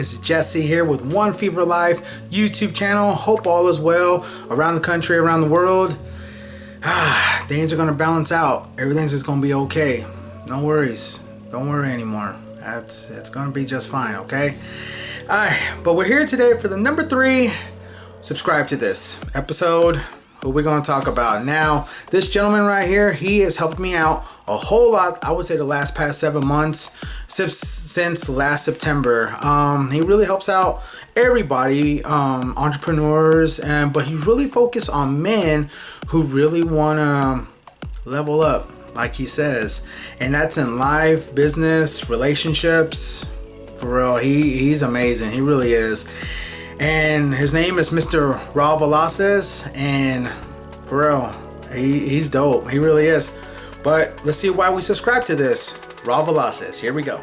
It's Jesse here with One Fever Life YouTube channel. Hope all is well around the country, around the world. Things are going to balance out. Everything's just going to be okay. No worries. Don't worry anymore. It's going to be just fine, okay? Alright, but we're here today for the number 3. Subscribe to this episode. Who we're going to talk about now. This gentleman right here, he has helped me out a whole lot. I would say the past 7 months since last September. He really helps out everybody, entrepreneurs, but he's really focused on men who really want to level up, like he says, and that's in life, business, relationships. For real, he's amazing. He really is. And his name is Mr. Raul Villacis, and for real, he's dope. He really is. But let's see why we subscribe to this. Raul Villacis, here we go.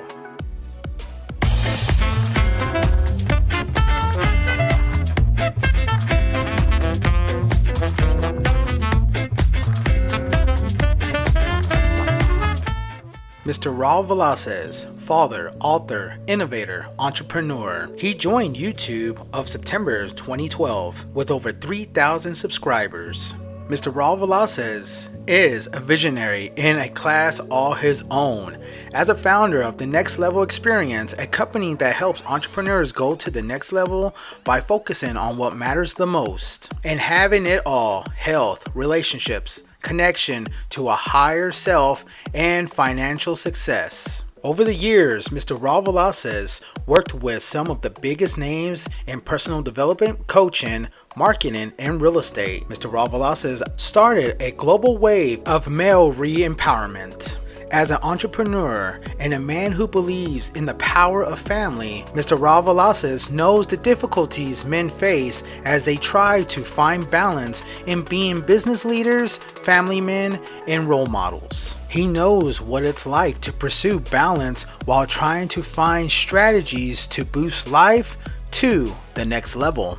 Mr. Raul Villacis, father, author, innovator, entrepreneur. He joined YouTube of September 2012 with over 3,000 subscribers. Mr. Raul Villacis is a visionary in a class all his own. As a founder of The Next Level Experience, a company that helps entrepreneurs go to the next level by focusing on what matters the most and having it all: health, relationships, connection to a higher self, and financial success. Over the years, Mr. Raul Villacis worked with some of the biggest names in personal development, coaching, marketing, and real estate. Mr. Raul Villacis started a global wave of male re-empowerment. As an entrepreneur and a man who believes in the power of family, Mr. Raul Villacis knows the difficulties men face as they try to find balance in being business leaders, family men, and role models. He knows what it's like to pursue balance while trying to find strategies to boost life to the next level.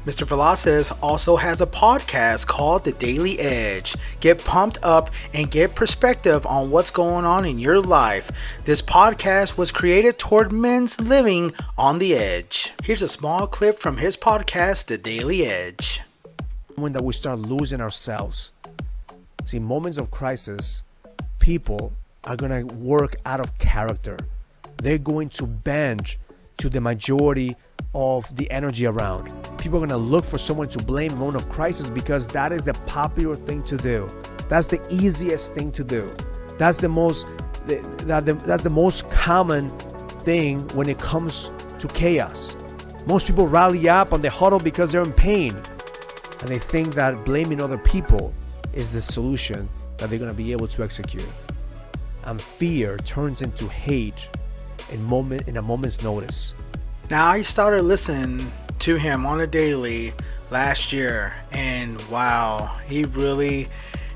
Mr. Villacis also has a podcast called The Daily Edge. Get pumped up and get perspective on what's going on in your life. This podcast was created toward men's living on the edge. Here's a small clip from his podcast, The Daily Edge. When that we start losing ourselves. See, moments of crisis, people are going to work out of character. They're going to bend to the majority of the energy around. People are going to look for someone to blame in a moment of crisis because that is the popular thing to do. That's the easiest thing to do. That's the most common thing when it comes to chaos. Most people rally up on the huddle because they're in pain, and they think that blaming other people is the solution that they're going to be able to execute. And fear turns into hate in a moment's notice. Now, I started listening to him on a daily last year, and wow, he really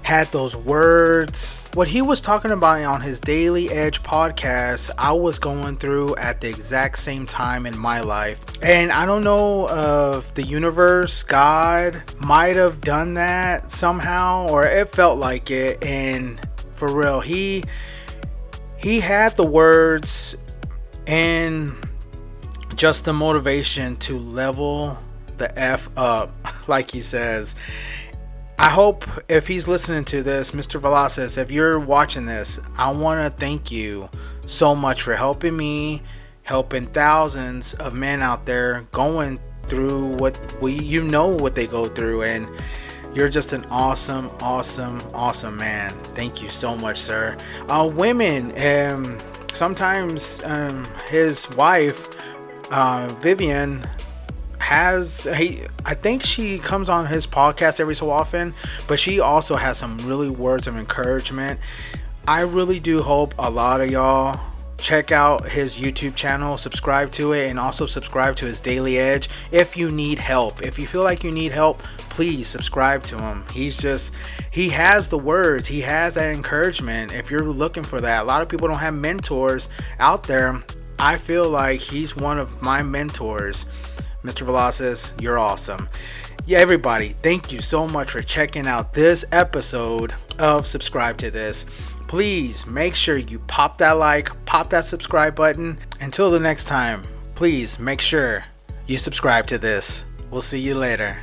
had those words. What he was talking about on his Daily Edge podcast, I was going through at the exact same time in my life. And I don't know if the universe, God, might have done that somehow, or it felt like it. And for real, he had the words and just the motivation to level the F up, like he says. I hope if he's listening to this, Mr. Villacis, if you're watching this, I want to thank you so much for helping me, helping thousands of men out there going through what they go through, and you're just an awesome man. Thank you so much, sir. Women, sometimes his wife, Vivian, I think she comes on his podcast every so often, but she also has some really words of encouragement. I really do hope a lot of y'all check out his YouTube channel, subscribe to it, and also subscribe to his Daily Edge if you need help. If you feel like you need help, please subscribe to him. He has the words, he has that encouragement. If you're looking for that, a lot of people don't have mentors out there. I feel like he's one of my mentors. Mr. Villacis, you're awesome. Yeah, everybody, thank you so much for checking out this episode of Subscribe to This. Please make sure you pop that like, pop that subscribe button. Until the next time, please make sure you subscribe to this. We'll see you later.